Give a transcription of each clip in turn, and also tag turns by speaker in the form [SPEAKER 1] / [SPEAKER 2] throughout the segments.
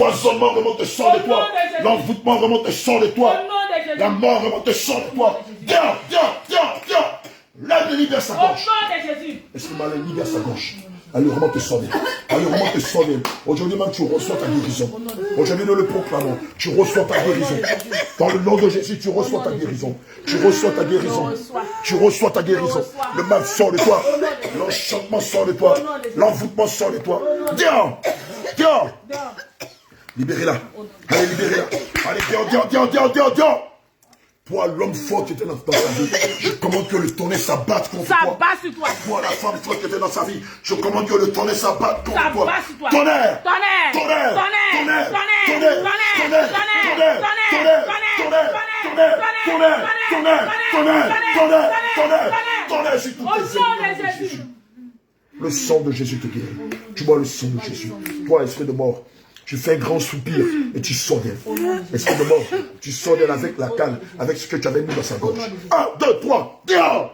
[SPEAKER 1] L'empoisonnement remonte, sort de toi. L'envoûtement remonte, sort de toi. La mort remonte, sort de toi. Viens. Lève, libère sa gorge. Esprit malin, libère sa gorge. Allez, remonte, sort d'elle. Allez, remonte, sort d'elle. Aujourd'hui même, tu reçois ta guérison. Aujourd'hui, nous le proclamons. Tu reçois ta guérison. Dans le nom de Jésus, tu reçois ta guérison. Tu reçois ta guérison. Tu reçois ta guérison. Le mal sort de toi. L'enchantement sort de toi. L'envoûtement sort de toi. Viens. Libérez-la. Allez, libérez-la. Allez, viens. Toi, l'homme fort qui était dans sa vie, je commande que le tonnerre s'abatte contre toi. Toi, la femme forte qui était dans sa vie, je commande que le tonnerre s'abatte contre toi. Tonnerre. Sur toutes tes ailes. Le sang de Jésus te guérit. Tu bois le sang de Jésus. Toi, esprit de mort, tu fais un grand soupir et tu sors d'elle. Esprit de mort, tu sors d'elle avec la canne, avec ce que tu avais mis dans sa gorge. 1, 2, 3, viens!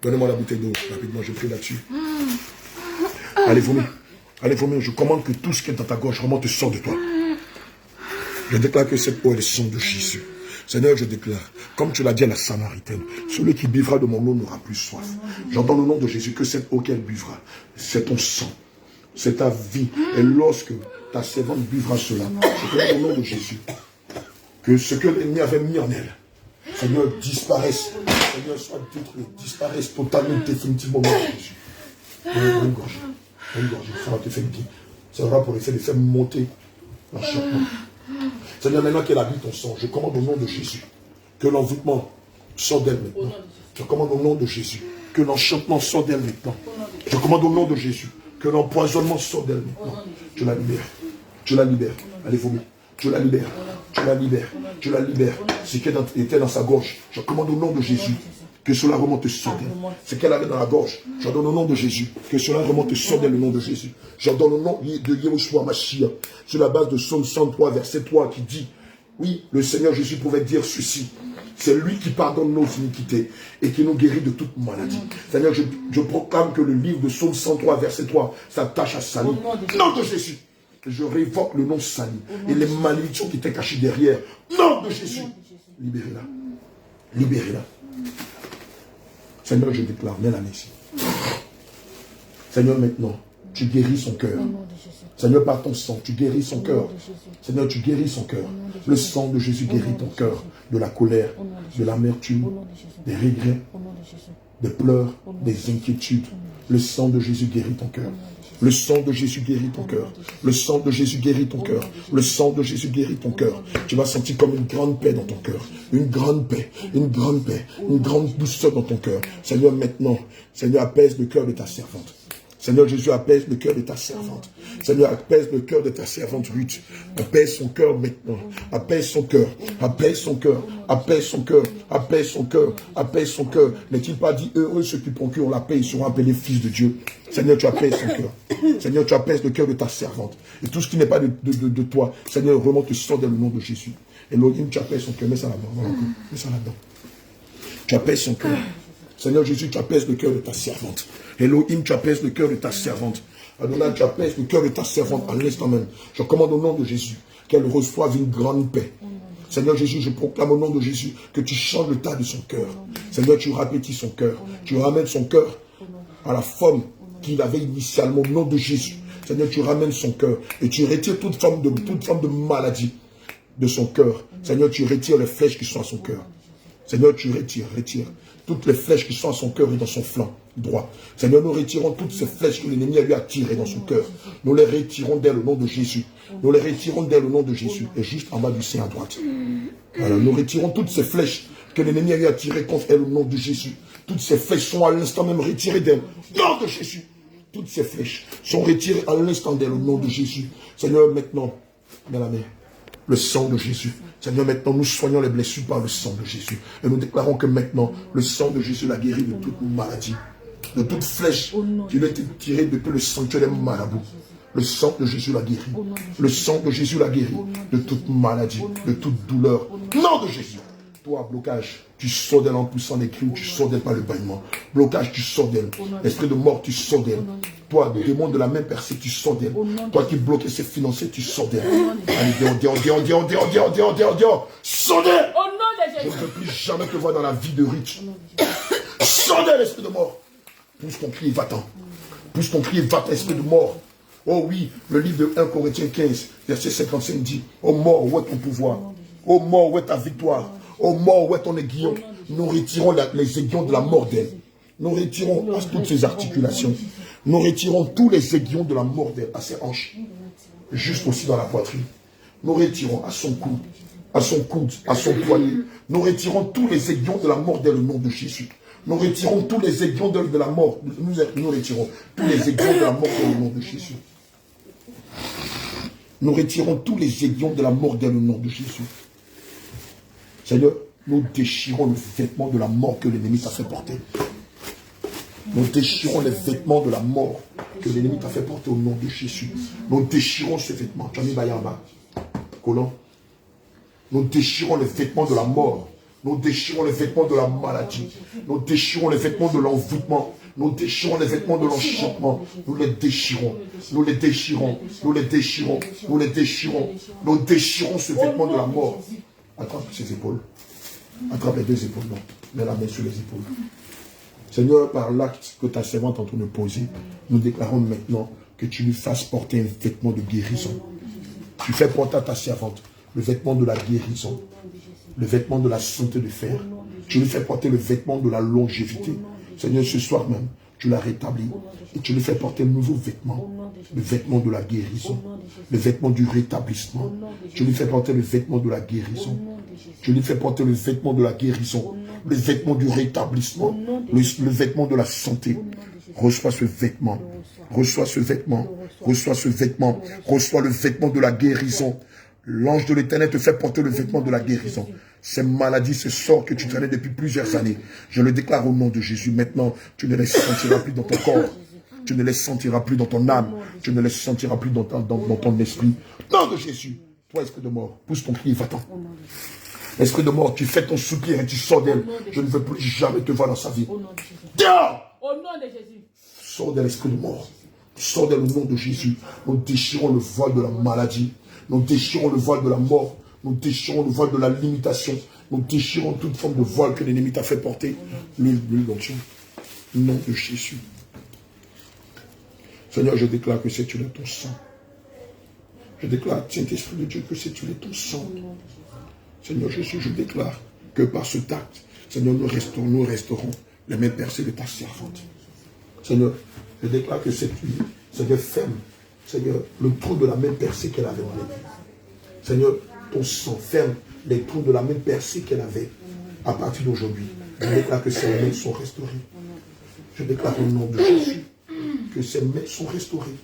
[SPEAKER 1] Donnez-moi la bouteille d'eau, rapidement, je prie là-dessus. Allez, vomir. Je commande que tout ce qui est dans ta gorge remonte et sort de toi. Je déclare que cette eau est le sang de Jésus. Seigneur, je déclare, comme tu l'as dit à la Samaritaine, celui qui buvra de mon eau n'aura plus soif. J'entends le nom de Jésus que cette eau qu'elle buvra, c'est ton sang, c'est ta vie. Et lorsque ta servante buvra cela, je prie au nom de Jésus, que ce que l'ennemi avait mis en elle, Seigneur, disparaisse. Seigneur, soit détruit, disparaisse totalement, définitivement au nom de Jésus. Une gorge, ça va te faire bien. Ça aura pour effet de faire monter l'enchantement. Seigneur, maintenant qu'elle habite ton sang, je commande au nom de Jésus que l'envoûtement sorte d'elle maintenant. Je commande au nom de Jésus que l'enchantement sorte d'elle maintenant. Je commande au nom de Jésus que l'empoisonnement sorte d'elle maintenant. Je la libère. Allez, vomir. Je la libère. Ce qui était dans sa gorge, je commande au nom de Jésus que cela remonte sur d'elle. Ce qu'elle avait dans la gorge, j'en donne au nom de Jésus, que cela remonte sur d'elle, le nom de Jésus. J'en donne au nom de Yehoshua Mashiach, sur la base de Psaume 103, verset 3, qui dit, oui, le Seigneur Jésus pouvait dire ceci, c'est lui qui pardonne nos iniquités et qui nous guérit de toute maladie. Seigneur, je proclame que le livre de Psaume 103, verset 3, s'attache à Sali. Nom de Jésus, je révoque le nom Sali et les malédictions qui étaient cachées derrière. Nom de Jésus, libérez-la. Seigneur, je déclare, mets la main ici. Seigneur, maintenant, tu guéris son cœur. Seigneur, par ton sang, tu guéris son cœur. Seigneur, tu guéris son cœur. Le sang de Jésus guérit ton cœur de la colère, de l'amertume, des regrets, des pleurs, des inquiétudes. Le sang de Jésus guérit ton cœur. Le sang de Jésus guérit ton cœur. Le sang de Jésus guérit ton cœur. Le sang de Jésus guérit ton cœur. Tu vas sentir comme une grande paix dans ton cœur. Une grande paix, une grande douceur dans ton cœur. Seigneur, maintenant, Seigneur, apaise le cœur de ta servante. Seigneur Jésus, apaise le cœur de ta servante. Seigneur, apaise le cœur de ta servante Ruth. Apaise son cœur maintenant. Apaise son cœur. Apaise son cœur. Apaise son cœur. Apaise son cœur. Apaise son cœur. N'est-il pas dit, heureux ceux qui procurent la paix, ils seront appelés fils de Dieu. Seigneur, tu apaises son cœur. Seigneur, tu apaises le cœur de ta servante. Et tout ce qui n'est pas de toi, Seigneur, remonte, sort dans le nom de Jésus. Elohim, tu apaises son cœur. Mets ça là-dedans. Voilà, mets ça là-dedans. Tu apaises son cœur. Seigneur Jésus, tu apaises le cœur de ta servante. Elohim, tu apaises le cœur de ta servante. Adonai, tu apaises le cœur de ta servante à l'instant même. Je commande au nom de Jésus qu'elle reçoive une grande paix. Seigneur Jésus, je proclame au nom de Jésus que tu changes le tas de son cœur. Seigneur, tu rapetis son cœur. Tu ramènes son cœur à la forme qu'il avait initialement au nom de Jésus. Seigneur, tu ramènes son cœur et tu retires toute forme de maladie de son cœur. Seigneur, tu retires les flèches qui sont à son cœur. Seigneur, tu retires toutes les flèches qui sont à son cœur et dans son flanc droit. Seigneur, nous retirons toutes ces flèches que l'ennemi a lui attirées dans son cœur. Nous les retirons d'elle au nom de Jésus. Nous les retirons d'elle au nom de Jésus. Et juste en bas du sein à droite. Alors, nous retirons toutes ces flèches que l'ennemi a lui attirées contre elle au nom de Jésus. Toutes ces flèches sont à l'instant même retirées d'elle. Au nom de Jésus. Toutes ces flèches sont retirées à l'instant d'elle au nom de Jésus. Seigneur, maintenant, dans la main, le sang de Jésus. Seigneur, maintenant, nous soignons les blessures par le sang de Jésus. Et nous déclarons que maintenant, le sang de Jésus la guérit de toute maladie, de toute flèche qui lui a été tirée depuis le sanctuaire des marabouts. Le sang de Jésus la guérit. Le sang de Jésus la guérit de toute maladie, de toute douleur. Nom de Jésus. Toi, blocage, tu sors d'elle en poussant les cris, tu sors d'elle par le bâillement. Blocage, tu sors d'elle. Esprit de mort, tu sors d'elle. Toi, démon de la même percée, tu sors d'elle. Toi qui bloquais ses financiers, tu sors d'elle. Allez, dehors. Sors d'elle. Je ne veux plus jamais te voir dans la vie de riche. Sors d'elle, esprit de mort. Pousse ton cri et va-t'en. Pousse ton cri et va-t'en, esprit de mort. Oh oui, le livre de 1 Corinthiens 15, verset 55 dit, oh mort, où est ton pouvoir? Oh mort, où est ta victoire? Oh mort, où est ton aiguillon? Nous retirons les aiguillons de la mort d'elle. Nous retirons à toutes ses articulations. Nous retirons tous les aiguillons de la mort d'elle à ses hanches. Juste aussi dans la poitrine. Nous retirons à son cou, à son coude, à son poignet. Nous retirons tous les aiguillons de la mort d'elle au nom de Jésus. Nous retirons tous les aiguillons de la mort. Nous retirons tous les aiguillons de la mort d'elle au nom de Jésus. Nous retirons tous les aiguillons de la mort d'elle au nom de Jésus. Seigneur, nous déchirons le vêtement de la mort que l'ennemi t'a fait porter. Nous déchirons les vêtements de la mort que l'ennemi t'a fait porter au nom de Jésus. Nous déchirons ce vêtement. Tu as mis Bayamba. Colon. Nous déchirons les vêtements de la mort. Nous déchirons les vêtements de la maladie. Nous déchirons les vêtements de l'envoûtement. Nous déchirons les vêtements de l'enchantement. Nous les déchirons. Nous les déchirons. Nous les déchirons. Nous les déchirons. Nous déchirons ce vêtement de la mort. Attrape ses épaules. Attrape les deux épaules. Non. Mets la main sur les épaules. Seigneur, par l'acte que ta servante est en train de poser, nous déclarons maintenant que tu lui fasses porter un vêtement de guérison. Tu fais porter à ta servante le vêtement de la guérison, le vêtement de la santé de fer. Tu lui fais porter le vêtement de la longévité. Seigneur, ce soir même, tu l'as rétabli et tu lui fais porter un nouveau vêtement, le vêtement de la guérison, le vêtement du rétablissement. Tu lui fais porter le vêtement de la guérison. Tu lui fais porter le vêtement de la guérison, le vêtement du rétablissement, le vêtement de la santé. Reçois ce vêtement, reçois ce vêtement, reçois ce vêtement, reçois le vêtement de la guérison. L'ange de l'Éternel te fait porter le vêtement de la guérison. Ces maladies, ce sort que tu traînais depuis plusieurs années, je le déclare au nom de Jésus. Maintenant, tu ne les sentiras plus dans ton corps. Tu ne les sentiras plus dans ton âme. Tu ne les sentiras plus dans ton esprit. Nom de Jésus. Toi, esprit de mort, pousse ton cri et va-t'en. Esprit de mort, tu fais ton soupir et tu sors d'elle. Je ne veux plus jamais te voir dans sa vie. Dehors!
[SPEAKER 2] Au nom de Jésus.
[SPEAKER 1] Sors d'elle, esprit de mort. Sors d'elle au nom de Jésus. Nous déchirons le voile de la maladie. Nous déchirons le voile de la mort. Nous déchirons le voile de la limitation. Nous déchirons toute forme de voile que l'ennemi t'a fait porter. L'huile d'onction. Au nom de Jésus. Seigneur, je déclare que c'est tu ton sang. Je déclare, Saint-Esprit de Dieu, que c'est tu ton sang. Seigneur Jésus, je déclare que par ce acte, Seigneur, nous resterons les mêmes percées de ta servante. Seigneur, je déclare que cette huile, Seigneur, ferme, Seigneur, le trou de la même percée qu'elle avait dans les mains. Seigneur, ton sang ferme les trous de la même percée qu'elle avait à partir d'aujourd'hui. Je déclare que ses mains sont restaurées. Je déclare au nom de Jésus que ses mains sont restaurées.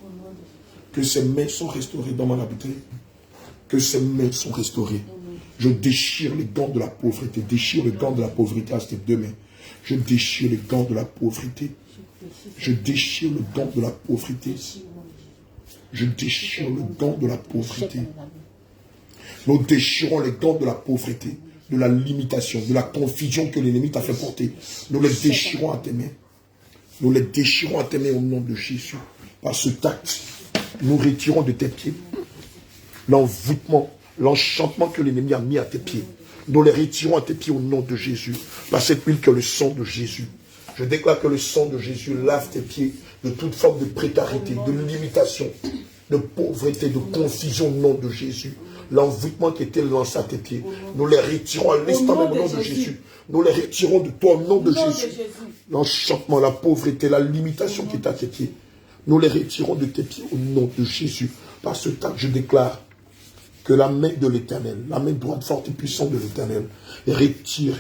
[SPEAKER 1] Que ses mains sont restaurées dans mon habitat. Que ses mains sont restaurées. Je déchire les gants de la pauvreté. Déchire le gant de la pauvreté à ces deux mains. Je déchire les gants de la pauvreté. Je déchire le gant de la pauvreté. Je déchire le gant de la pauvreté. Nous déchirons les gants de la pauvreté, de la limitation, de la confusion que l'ennemi t'a fait porter. Nous les déchirons à tes mains. Nous les déchirons à tes mains au nom de Jésus. Par ce acte, nous retirons de tes pieds l'envoûtement, l'enchantement que l'ennemi a mis à tes pieds. Nous les retirons à tes pieds au nom de Jésus. Par cette huile que le sang de Jésus. Je déclare que le sang de Jésus lave tes pieds de toute forme de précarité, de limitation, de pauvreté, de confusion au nom de Jésus. L'envoûtement qui était lancé à tes pieds, nous les retirons à l'instant même au nom de Jésus. Nous les retirons de toi au nom de Jésus. L'enchantement, la pauvreté, la limitation qui est à tes pieds, nous les retirons de tes pieds au nom de Jésus. Par ce temps, je déclare que la main de l'Éternel, la main droite forte et puissante de l'Éternel, retire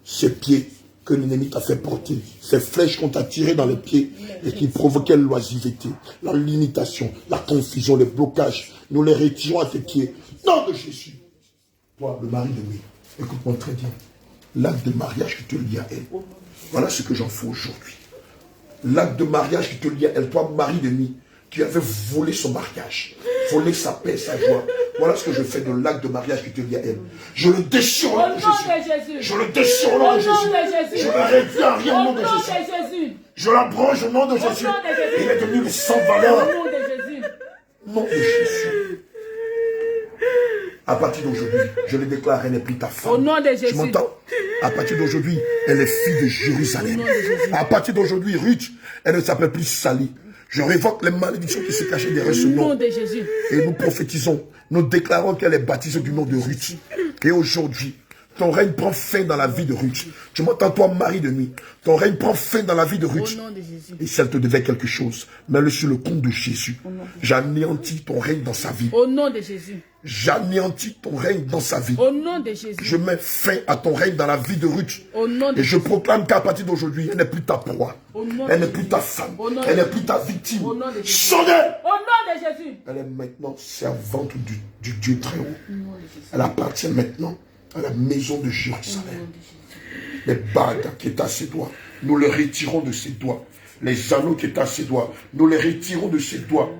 [SPEAKER 1] ces pieds que l'ennemi t'a fait porter, ces flèches qu'on t'a tirées dans les pieds et qui provoquaient l'oisiveté, la limitation, la confusion, les blocages. Nous les retirons à tes pieds. Nom de Jésus. Toi, le mari de lui, écoute-moi très bien. L'acte de mariage qui te lie à elle. Voilà ce que j'en fais aujourd'hui. L'acte de mariage qui te lie à elle. Toi, mari de lui, qui avait volé son mariage, volé sa paix, sa joie, Voilà ce que je fais de l'acte de mariage que tu dis à elle. Je le déchire au nom de Jésus. Je le déchire au nom de Jésus. Je le réduis à rien au nom de Jésus. Je l'abroge au nom de Jésus. Il est devenu sans valeur. Au nom de Jésus. Nom de Jésus. À partir d'aujourd'hui, je le déclare, elle n'est plus ta femme.
[SPEAKER 2] Au nom de Jésus.
[SPEAKER 1] Tu m'entends? À partir d'aujourd'hui, elle est fille de Jérusalem. À partir d'aujourd'hui, Ruth, elle ne s'appelle plus Sally. Je révoque les malédictions qui se cachaient derrière ce nom.
[SPEAKER 2] Au nom de Jésus.
[SPEAKER 1] Et nous prophétisons, nous déclarons qu'elle est baptisée du nom de Ruth. Et aujourd'hui, ton règne prend fin dans la vie de Ruth. Tu m'entends, toi, mari de nuit. Ton règne prend fin dans la vie de Ruth.
[SPEAKER 2] Au nom de Jésus.
[SPEAKER 1] Et si elle te devait quelque chose, mets-le sur le compte de Jésus. J'anéantis ton règne dans sa vie.
[SPEAKER 2] Au nom de Jésus.
[SPEAKER 1] J'anéantis ton règne dans sa vie.
[SPEAKER 2] Au nom de Jésus.
[SPEAKER 1] Je mets fin à ton règne dans la vie de Ruth.
[SPEAKER 2] Au nom de
[SPEAKER 1] Et je proclame qu'à partir d'aujourd'hui, elle n'est plus ta proie. Elle n'est plus ta femme. Elle n'est plus ta victime. Sonnez!
[SPEAKER 2] Au nom de Jésus.
[SPEAKER 1] Elle est maintenant servante du Dieu très haut. Elle appartient maintenant à la maison de Jérusalem. Les bagues qui étaient à ses doigts, nous les retirons de ses doigts. Les anneaux qui étaient à ses doigts, nous les retirons de ses doigts.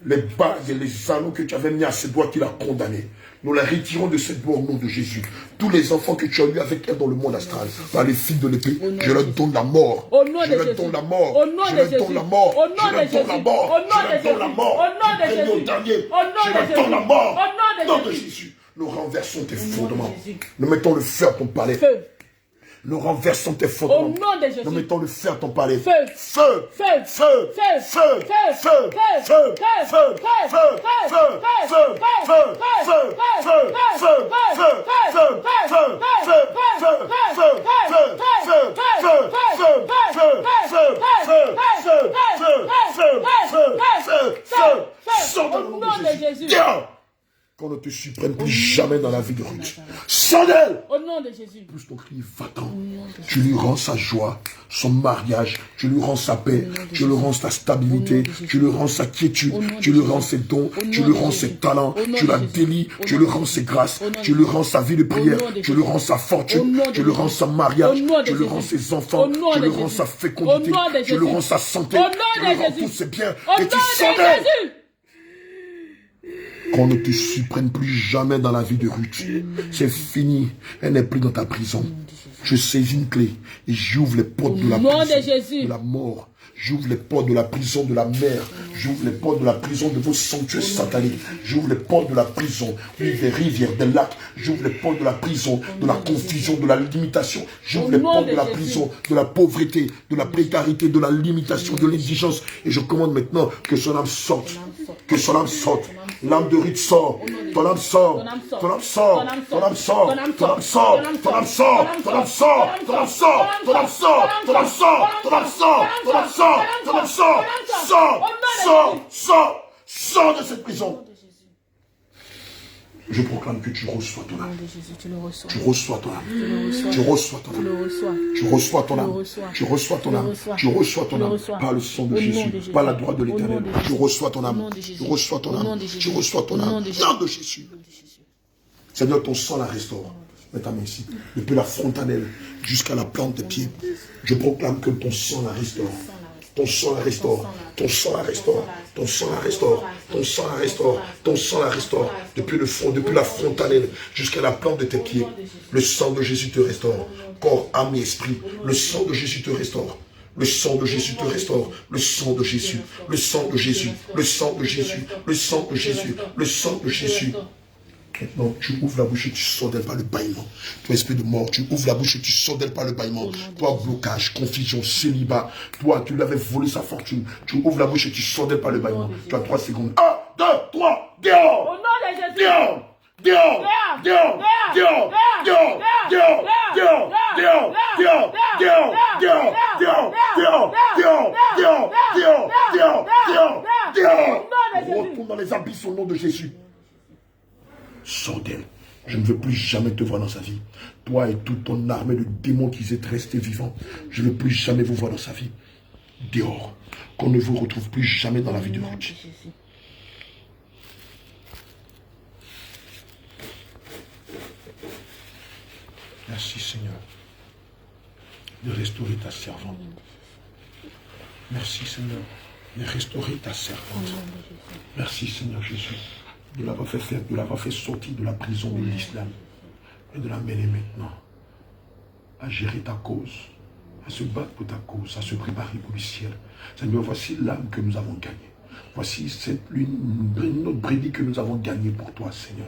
[SPEAKER 1] Les bagues et les anneaux que tu avais mis à ses doigts qu'il a condamnés, nous les retirons de ses doigts au nom de Jésus. Tous les enfants que tu as eus avec elle dans le monde astral, par les filles de l'épée, je leur donne la mort. Je leur donne la mort. Je leur donne la mort. Je leur donne la mort. Je leur donne la mort. Du premier au dernier, je leur donne la mort. Au nom de Jésus. Nous renversons tes fondements. Nous mettons le feu à ton palais. Nous renversons tes fondements. Nous mettons le feu à ton palais. Feu. Feu. Feu. Feu. Feu. Feu. Feu. Sors dans le nom de Jésus. Qu'on ne te supprime plus jamais dans la vie de Ruth. Sors d'elle.
[SPEAKER 2] Au nom de Jésus.
[SPEAKER 1] Plus ton cri, va-t'en. Tu lui rends sa joie, son mariage, tu lui rends sa paix, tu lui rends sa stabilité, tu lui rends sa quiétude, tu lui rends ses dons, tu lui rends ses talents, tu la délies, tu lui rends ses grâces, tu lui rends sa vie de prière, tu lui rends sa fortune, tu lui rends son mariage, tu lui rends ses enfants, tu lui rends sa fécondité, tu lui rends sa santé, tu lui rends tous ses biens, et tu sors d'elle. Qu'on ne te supprime plus jamais dans la vie de Ruth. C'est fini. Elle n'est plus dans ta prison. Je saisis une clé et j'ouvre les portes de la prison, de la mort. J'ouvre les portes de la prison de la mer. J'ouvre les portes de la prison de vos sanctuaires sataniques. J'ouvre les portes de la prison, oui, des rivières, des lacs. J'ouvre les portes de la prison, de la confusion, de la limitation. J'ouvre les portes de la prison, de la pauvreté, de la précarité, de la limitation, de l'indigence. Et je commande maintenant que son âme sorte. Que son âme sorte. L'âme de Ruth sort. Ton âme sort. Ton âme sort. Ton âme sort. Ton âme sort. Ton âme sort. Ton âme sort. Ton âme sort. Ton âme sort. Ton âme sort. Ton âme sort. Ton âme sort. Ton âme sort. Sors de cette prison. Je proclame que tu reçois ton âme. Tu reçois ton âme. Tu reçois ton âme. Tu reçois ton âme. Tu reçois ton âme. Tu reçois ton âme. Par le sang de Jésus. Par la droite de l'Éternel. Tu reçois ton âme. Tu reçois ton âme. Tu reçois ton âme. Nom de Jésus. Seigneur, ton sang la restaure. Mets ta main ici. Depuis la fontanelle jusqu'à la plante des pieds. Je proclame que ton sang la restaure. Ton sang la restaure, ton sang la restaure, ton sang la restaure, ton sang la restaure, ton sang la restaure. Depuis le fond, depuis la fontanelle jusqu'à la plante de tes pieds. Le sang de Jésus te restaure. Corps, âme et esprit. Le sang de Jésus te restaure. Le sang de Jésus te restaure. Le sang de Jésus. Le sang de Jésus. Le sang de Jésus. Le sang de Jésus. Le sang de Jésus. Maintenant, tu ouvres la bouche et tu sors d'elle par le bâillement. Toi, esprit de mort, tu ouvres la bouche et tu sors d'elle par le bâillement. Toi, blocage, confusion, célibat. Toi, tu lui avais volé sa fortune. Tu ouvres la bouche et tu sors d'elle par le bâillement. Tu as 3 secondes. 1, 2, 3, dehors!
[SPEAKER 2] Au nom de Jésus!
[SPEAKER 1] Dehors! Dehors! Dehors! Dehors! Dehors! Dehors! Dehors! Dehors! Dehors! Dehors! Dehors! Dehors! Dehors! Dehors! Dehors! Dehors! Dehors! Dehors! Dehors! Retourne dans les abysses au nom de Jésus. Sors d'elle. Je ne veux plus jamais te voir dans sa vie. Toi et toute ton armée de démons qui êtes restés vivants, je ne veux plus jamais vous voir dans sa vie. Dehors. Qu'on ne vous retrouve plus jamais dans la vie de Ruth. Merci Seigneur de restaurer ta servante. Merci Seigneur de restaurer ta servante. Merci Seigneur Jésus de l'avoir fait faire, de l'avoir fait sortir de la prison de l'islam et de l'amener maintenant à gérer ta cause, à se battre pour ta cause, à se préparer pour le ciel. Seigneur, voici l'âme que nous avons gagnée. Voici une autre brebis que nous avons gagnée pour toi, Seigneur.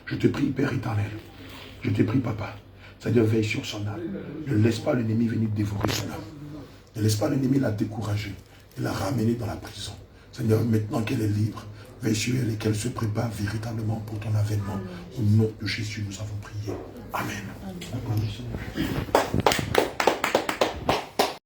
[SPEAKER 1] Je te prie, Père éternel. Je te prie, Papa. Seigneur, veille sur son âme. Ne laisse pas l'ennemi venir dévorer son âme. Ne laisse pas l'ennemi la décourager et la ramener dans la prison. Seigneur, maintenant qu'elle est libre, veille sur elle et qu'elle se prépare véritablement pour ton avènement. Au nom de Jésus, nous avons prié. Amen. Amen.